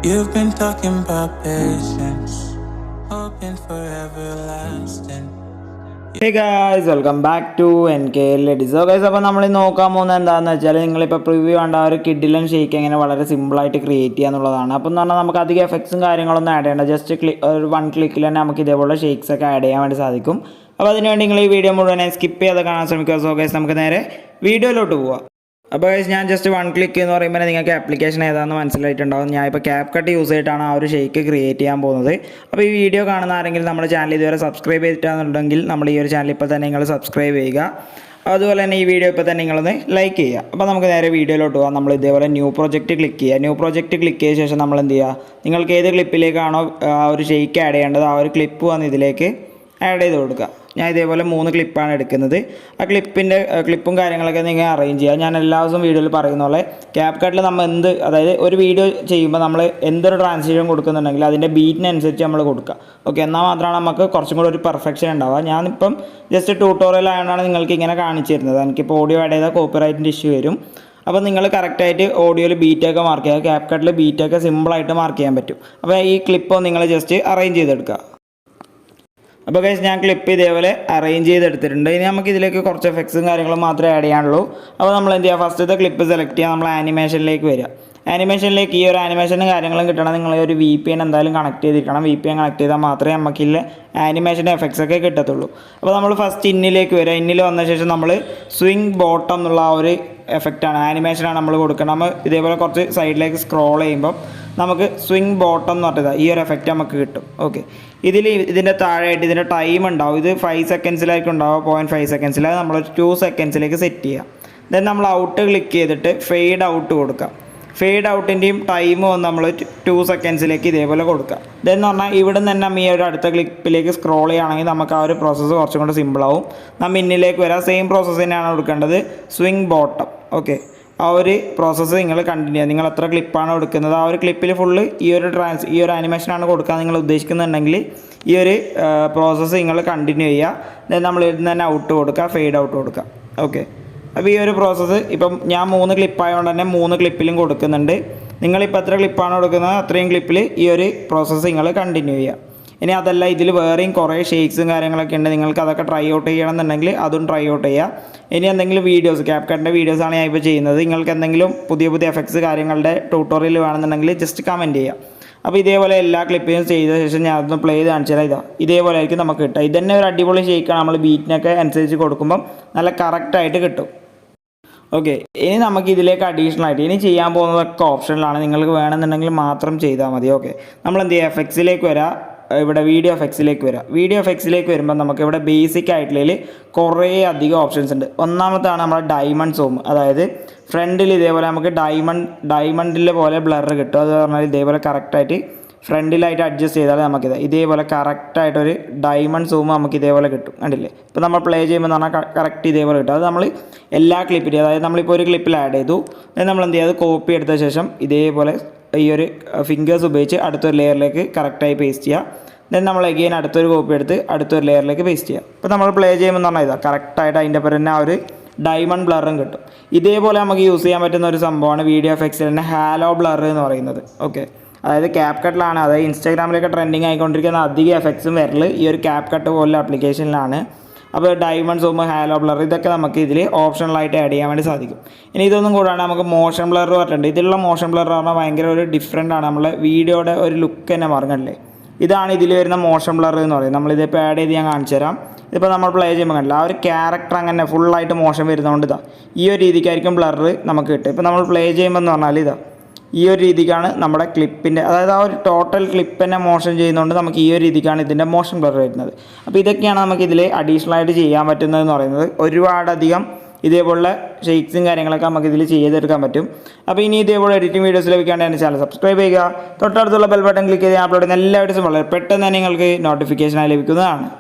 You've been talking about patience, hoping for everlasting. Hey guys, welcome back to NKL EDITS. So guys, അപ്പോൾ നമ്മൾ നോക്കാൻ പോകുന്നത് എന്താണെന്ന് വെച്ചാൽ നിങ്ങളിപ്പോൾ പ്രിവ്യൂ കണ്ട ആ ഒരു കിഡിലൻ ഷേക്ക് എങ്ങനെ വളരെ സിമ്പിളായിട്ട് ക്രിയേറ്റ് ചെയ്യുക എന്നുള്ളതാണ്. അപ്പോൾ എന്ന് പറഞ്ഞാൽ നമുക്ക് അധികം എഫക്ട്സും കാര്യങ്ങളൊന്നും ആഡ് ചെയ്യേണ്ട, ജസ്റ്റ് ഒരു 1 ക്ലിക്കിൽ തന്നെ നമുക്ക് ഇതേപോലെ ഷേക്സ് ഒക്കെ ആഡ് ചെയ്യാൻ വേണ്ടി സാധിക്കും. അപ്പോൾ അതിനുവേണ്ടി നിങ്ങൾ ഈ വീഡിയോ മുഴുവനായി സ്കിപ്പ് ചെയ്യാതെ കാണാൻ ശ്രമിക്കുക. സോ ഗൈസ്, നമുക്ക് നേരെ വീഡിയോയിലോട്ട് പോവാം. അപ്പോൾ ഗൈസ്, ഞാൻ ജസ്റ്റ് 1 ക്ലിക്ക് എന്ന് പറയുമ്പോൾ നിങ്ങൾക്ക് ആപ്ലിക്കേഷൻ ഏതാണെന്ന് മനസ്സിലായിട്ടുണ്ടാവും. ഞാൻ ഇപ്പോൾ ക്യാപ് കട്ട് യൂസ് ചെയ്തിട്ടാണ് ആ ഒരു ഷേക്ക് ക്രിയേറ്റ് ചെയ്യാൻ പോകുന്നത്. അപ്പോൾ ഈ വീഡിയോ കാണുന്ന ആരെങ്കിലും നമ്മുടെ ചാനൽ ഇതുവരെ സബ്സ്ക്രൈബ് ചെയ്തിട്ടാണെന്നുണ്ടെങ്കിൽ നമ്മൾ ഈ ഒരു ചാനൽ ഇപ്പോൾ തന്നെ നിങ്ങൾ സബ്സ്ക്രൈബ് ചെയ്യുക. അതുപോലെ തന്നെ ഈ വീഡിയോ ഇപ്പോൾ തന്നെ നിങ്ങളൊന്ന് ലൈക്ക് ചെയ്യുക. അപ്പോൾ നമുക്ക് നേരെ വീഡിയോയിലോട്ട് പോകാം. നമ്മൾ ഇതേപോലെ ന്യൂ പ്രോജക്റ്റ് ക്ലിക്ക് ചെയ്യുക. ന്യൂ പ്രോജക്റ്റ് ക്ലിക്ക് ചെയ്ത ശേഷം നമ്മൾ എന്ത് ചെയ്യുക, നിങ്ങൾക്ക് ഏത് ക്ലിപ്പിലേക്കാണോ ആ ഒരു ഷേക്ക് ആഡ് ചെയ്യേണ്ടത് ആ ഒരു ക്ലിപ്പ് വന്ന് ഇതിലേക്ക് ആഡ് ചെയ്ത് കൊടുക്കുക. ഞാൻ ഇതേപോലെ 3 ക്ലിപ്പാണ് എടുക്കുന്നത്. ആ ക്ലിപ്പും കാര്യങ്ങളൊക്കെ നിങ്ങൾ അറേഞ്ച് ചെയ്യുക. ഞാൻ എല്ലാ ദിവസവും വീഡിയോയിൽ പറയുന്ന പോലെ ക്യാപ് കട്ടിൽ നമ്മൾ അതായത് ഒരു വീഡിയോ ചെയ്യുമ്പോൾ നമ്മൾ എന്തൊരു ട്രാൻസിഷൻ കൊടുക്കുന്നുണ്ടെങ്കിൽ അതിൻ്റെ ബീറ്റിനനുസരിച്ച് നമ്മൾ കൊടുക്കുക. ഓക്കെ, എന്നാൽ മാത്രമാണ് നമുക്ക് കുറച്ചും കൂടി ഒരു പെർഫെക്ഷൻ ഉണ്ടാവുക. ഞാനിപ്പം ജസ്റ്റ് ട്യൂട്ടോറിയൽ ആയതുകൊണ്ടാണ് നിങ്ങൾക്ക് ഇങ്ങനെ കാണിച്ചു തരുന്നത്. എനിക്കിപ്പോൾ ഓഡിയോ ആഡ് ചെയ്താൽ കോപ്പിറൈറ്റിൻ്റെ ഇഷ്യൂ വരും. അപ്പോൾ നിങ്ങൾ കറക്റ്റായിട്ട് ഓഡിയോയിൽ ബീറ്റൊക്കെ മാർക്ക് ചെയ്യുക. ക്യാപ് കട്ടിൽ ബീറ്റൊക്കെ സിമ്പിളായിട്ട് മാർക്ക് ചെയ്യാൻ പറ്റും. അപ്പോൾ ഈ ക്ലിപ്പ് നിങ്ങൾ ജസ്റ്റ് അറേഞ്ച് ചെയ്തെടുക്കുക. അപ്പോൾ ഗൈസ്, ഞാൻ ക്ലിപ്പ് ഇതേപോലെ അറേഞ്ച് ചെയ്തെടുത്തിട്ടുണ്ട്. ഇനി നമുക്ക് ഇതിലേക്ക് കുറച്ച് എഫക്ട്സും കാര്യങ്ങളും മാത്രമേ ആഡ് ചെയ്യാനുള്ളൂ. അപ്പോൾ നമ്മൾ എന്ത് ചെയ്യുക, ഫസ്റ്റത്തെ ക്ലിപ്പ് സെലക്ട് ചെയ്യുക, നമ്മൾ ആനിമേഷനിലേക്ക് വരിക. ആനിമേഷനിലേക്ക് ഈ ഒരു ആനിമേഷനും കാര്യങ്ങളും കിട്ടണം നിങ്ങൾ ഒരു VPN എന്തായാലും കണക്ട് ചെയ്തിരിക്കണം. VPN കണക്ട് ചെയ്താൽ മാത്രമേ നമുക്കില്ല ആനിമേഷൻ്റെ എഫക്ട്സ് ഒക്കെ കിട്ടത്തുള്ളൂ. അപ്പോൾ നമ്മൾ ഫസ്റ്റ് ഇന്നിലേക്ക് വരിക. ഇന്നിൽ വന്ന ശേഷം നമ്മൾ സ്വിങ് ബോട്ടം എന്നുള്ള ആ ഒരു എഫക്റ്റാണ്, ആനിമേഷനാണ് നമ്മൾ കൊടുക്കണം. നമ്മൾ ഇതേപോലെ കുറച്ച് സൈഡിലേക്ക് സ്ക്രോൾ ചെയ്യുമ്പം നമുക്ക് സ്വിങ് ബോട്ടം എന്ന് പറഞ്ഞത് ഈ ഒരു എഫക്റ്റ് നമുക്ക് കിട്ടും. ഓക്കെ, ഇതിൻ്റെ താഴെയായിട്ട് ഇതിൻ്റെ ടൈം ഉണ്ടാവും. ഇത് 5 സെക്കൻഡ്സിലായിരിക്കും ഉണ്ടാവുക, 0.5 സെക്കൻഡ്സിൽ. അത് നമ്മൾ 2 സെക്കൻഡ്സിലേക്ക് സെറ്റ് ചെയ്യാം. ദെൻ നമ്മൾ ഔട്ട് ക്ലിക്ക് ചെയ്തിട്ട് ഫെയ്ഡ് ഔട്ട് കൊടുക്കാം. ഫെയ്ഡ് ഔട്ടിൻ്റെയും ടൈം വന്ന് നമ്മൾ 2 സെക്കൻഡ്സിലേക്ക് ഇതേപോലെ കൊടുക്കുക. ഇതെന്ന് പറഞ്ഞാൽ ഇവിടെ നിന്ന് തന്നെ ഈ ഒരു അടുത്ത ക്ലിപ്പിലേക്ക് സ്ക്രോൾ ചെയ്യുകയാണെങ്കിൽ നമുക്ക് ആ ഒരു പ്രോസസ്സ് കുറച്ചും കൂടെ സിമ്പിളാവും. നമ്മൾ ഇന്നിലേക്ക് വരാം. സെയിം പ്രോസസ്സ് തന്നെയാണ് കൊടുക്കേണ്ടത്, സ്വിങ് ബോട്ടം. ഓക്കെ, ആ ഒരു പ്രോസസ്സ് നിങ്ങൾ കണ്ടിന്യൂ ചെയ്യുക. നിങ്ങൾ എത്ര ക്ലിപ്പാണ് കൊടുക്കുന്നത് ആ ഒരു ക്ലിപ്പിൽ ഫുള്ള് ഈ ഒരു ആനിമേഷനാണ് കൊടുക്കാൻ നിങ്ങൾ ഉദ്ദേശിക്കുന്നുണ്ടെങ്കിൽ ഈ ഒരു പ്രോസസ്സ് നിങ്ങൾ കണ്ടിന്യൂ ചെയ്യുക. ദെൻ നമ്മൾ ഇതിന് തന്നെ ഔട്ട് കൊടുക്കുക, ഫെയ്ഡ് ഔട്ട് കൊടുക്കുക. ഓക്കെ, അപ്പോൾ ഈ ഒരു പ്രോസസ്സ് ഇപ്പം ഞാൻ 3 ക്ലിപ്പായതുകൊണ്ട് തന്നെ 3 ക്ലിപ്പിലും കൊടുക്കുന്നുണ്ട്. നിങ്ങളിപ്പോൾ എത്ര ക്ലിപ്പാണ് കൊടുക്കുന്നത് അത്രയും ക്ലിപ്പിൽ ഈ ഒരു പ്രോസസ്സ് നിങ്ങൾ കണ്ടിന്യൂ ചെയ്യുക. ഇനി അതല്ല, ഇതിൽ വേറെയും കുറേ ഷേക്സും കാര്യങ്ങളൊക്കെ ഉണ്ട്. നിങ്ങൾക്ക് അതൊക്കെ ട്രൈ ഔട്ട് ചെയ്യണമെന്നുണ്ടെങ്കിൽ അതും ട്രൈ ഔട്ട് ചെയ്യുക. ഇനി എന്തെങ്കിലും വീഡിയോസ്, ക്യാപ് കട്ടിൻ്റെ വീഡിയോസാണ് ഞാൻ ഇപ്പോൾ ചെയ്യുന്നത്. നിങ്ങൾക്ക് എന്തെങ്കിലും പുതിയ എഫക്ട്സ് കാര്യങ്ങളുടെ ട്യൂട്ടോറിയൽ വേണമെന്നുണ്ടെങ്കിൽ ജസ്റ്റ് കമൻറ്റ് ചെയ്യുക. അപ്പോൾ ഇതേപോലെ എല്ലാ ക്ലിപ്പിലും ചെയ്ത ശേഷം ഞാൻ അതൊന്ന് പ്ലേ ചെയ്ത് കാണിച്ചു തരാം. ഇതേപോലെ ആയിരിക്കും നമുക്ക് കിട്ടുക. ഇതന്നെ ഒരു അടിപൊളി ഷേക്കാണ്. നമ്മൾ ബീറ്റിനൊക്കെ അനുസരിച്ച് കൊടുക്കുമ്പം നല്ല കറക്റ്റായിട്ട് കിട്ടും. ഓക്കെ, ഇനി നമുക്ക് ഇതിലേക്ക് അഡീഷണൽ ആയിട്ട് ഇനി ചെയ്യാൻ പോകുന്നതൊക്കെ ഓപ്ഷനിലാണ്. നിങ്ങൾക്ക് വേണമെന്നുണ്ടെങ്കിൽ മാത്രം ചെയ്താൽ മതി. ഓക്കെ, നമ്മൾ എന്ത് ചെയ്യുക, എഫക്ട്സിലേക്ക് വരാം. ഇവിടെ വീഡിയോ എഫക്ട്സിലേക്ക് വരാം. വീഡിയോ എഫക്ട്സിലേക്ക് വരുമ്പോൾ നമുക്ക് ഇവിടെ ബേസിക് ആയിട്ടുള്ളതിൽ കുറേ അധികം ഓപ്ഷൻസ് ഉണ്ട്. ഒന്നാമത്താണ് നമ്മുടെ ഡയമണ്ട് സൂം. അതായത് ഫ്രണ്ടിൽ ഇതേപോലെ നമുക്ക് ഡയമണ്ടിലെ പോലെ ബ്ലർ കിട്ടും. അത് പറഞ്ഞാൽ ഇതേപോലെ കറക്റ്റായിട്ട് ഫ്രണ്ടിലായിട്ട് അഡ്ജസ്റ്റ് ചെയ്താൽ നമുക്കിത് ഇതേപോലെ കറക്റ്റായിട്ടൊരു ഡയമണ്ട് സൂം നമുക്ക് ഇതേപോലെ കിട്ടും. കണ്ടില്ലേ, ഇപ്പോൾ നമ്മൾ പ്ലേ ചെയ്യുമ്പോൾ എന്ന് പറഞ്ഞാൽ കറക്റ്റ് ഇതേപോലെ കിട്ടും. അത് നമ്മൾ എല്ലാ ക്ലിപ്പിലും, അതായത് നമ്മളിപ്പോൾ ഒരു ക്ലിപ്പിൽ ആഡ് ചെയ്തു, നമ്മൾ എന്ത് ചെയ്യുക, അത് കോപ്പി എടുത്ത ശേഷം ഇതേപോലെ ഈ ഒരു ഫിംഗേഴ്സ് ഉപയോഗിച്ച് അടുത്തൊരു ലെയറിലേക്ക് കറക്റ്റായി പേസ്റ്റ് ചെയ്യുക. ദെൻ നമ്മൾ അഗെയിൻ അടുത്തൊരു കോപ്പി എടുത്ത് അടുത്തൊരു ലെയറിലേക്ക് പേസ്റ്റ് ചെയ്യുക. ഇപ്പോൾ നമ്മൾ പ്ലേ ചെയ്യുമ്പോൾ എന്ന് പറഞ്ഞാൽ ഇതാ കറക്റ്റായിട്ട് അതിൻ്റെ പേര് തന്നെ ആ ഒരു ഡയമണ്ട് ബ്ലറും കിട്ടും. ഇതേപോലെ നമുക്ക് യൂസ് ചെയ്യാൻ പറ്റുന്ന ഒരു സംഭവമാണ് വീഡിയോ എഫക്ട്സിൽ തന്നെ ഹാലോ ബ്ലർ എന്ന് പറയുന്നത്. ഓക്കെ, അതായത് ക്യാപ് കട്ടിലാണ്. അതായത് ഇൻസ്റ്റാഗ്രാമിലൊക്കെ ട്രെൻഡിങ് ആയിക്കൊണ്ടിരിക്കുന്ന അധികം എഫക്ട്സും വരൽ ഈ ഒരു ക്യാപ് കട്ട് പോലുള്ള ആപ്ലിക്കേഷനിലാണ്. അപ്പോൾ ഡയമണ്ട് സൂം, ഹാലോ ബ്ലർ ഇതൊക്കെ നമുക്ക് ഇതിൽ ഓപ്ഷണലായിട്ട് ആഡ് ചെയ്യാൻ വേണ്ടി സാധിക്കും. ഇനി ഇതൊന്നും കൂടാണ്ട് നമുക്ക് മോഷൻ ബ്ലർ പറഞ്ഞിട്ടുണ്ട്. ഇതിലുള്ള മോഷൻ ബ്ലർ പറഞ്ഞാൽ ഭയങ്കര ഒരു ഡിഫറെൻ്റ് ആണ്. നമ്മളെ വീഡിയോയുടെ ഒരു ലുക്ക് തന്നെ മാറുന്നില്ലേ. ഇതാണ് ഇതിൽ വരുന്ന മോഷൻ ബ്ലർ എന്ന് പറയുന്നത്. നമ്മളിതിപ്പോൾ ആഡ് ചെയ്ത് ഞാൻ കാണിച്ചു തരാം. ഇതിപ്പോൾ നമ്മൾ പ്ലേ ചെയ്യുമ്പോൾ കണ്ടില്ല, ആ ഒരു ക്യാരക്ടർ അങ്ങനെ ഫുള്ളായിട്ട് മോഷൻ വരുന്നതുകൊണ്ട് ഇതാ ഈ ഒരു രീതിക്കായിരിക്കും ബ്ലർ നമുക്ക് കിട്ടും. ഇപ്പോൾ നമ്മൾ പ്ലേ ചെയ്യുമ്പോൾ എന്ന് പറഞ്ഞാൽ ഇതാ ഈ ഒരു രീതിക്കാണ് നമ്മുടെ ക്ലിപ്പിൻ്റെ, അതായത് ആ ഒരു ടോട്ടൽ ക്ലിപ്പ് തന്നെ മോഷൻ ചെയ്യുന്നതുകൊണ്ട് നമുക്ക് ഈ ഒരു രീതിക്കാണ് ഇതിൻ്റെ മോഷൻ ബ്ലർ വരുന്നത്. അപ്പോൾ ഇതൊക്കെയാണ് നമുക്ക് ഇതിൽ അഡീഷണൽ ആയിട്ട് ചെയ്യാൻ പറ്റുന്നതെന്ന് പറയുന്നത്. ഒരുപാടധികം ഇതേപോലുള്ള ഷെയ്ക്സും കാര്യങ്ങളൊക്കെ നമുക്ക് ഇതിൽ ചെയ്തെടുക്കാൻ പറ്റും. അപ്പോൾ ഇനി ഇതേപോലെ എഡിറ്റിംഗ് വീഡിയോസ് ലഭിക്കാണ്ട് എൻ്റെ ചാനൽ സബ്സ്ക്രൈബ് ചെയ്യുക. തൊട്ടടുത്തുള്ള ബെൽ ബട്ടൺ ക്ലിക്ക് ചെയ്ത് അപ്ലോഡ് ചെയ്യുന്ന എല്ലാ വീഡിയോസും വളരെ പെട്ടെന്ന് തന്നെ നിങ്ങൾക്ക് നോട്ടിഫിക്കേഷനായി ലഭിക്കുന്നതാണ്.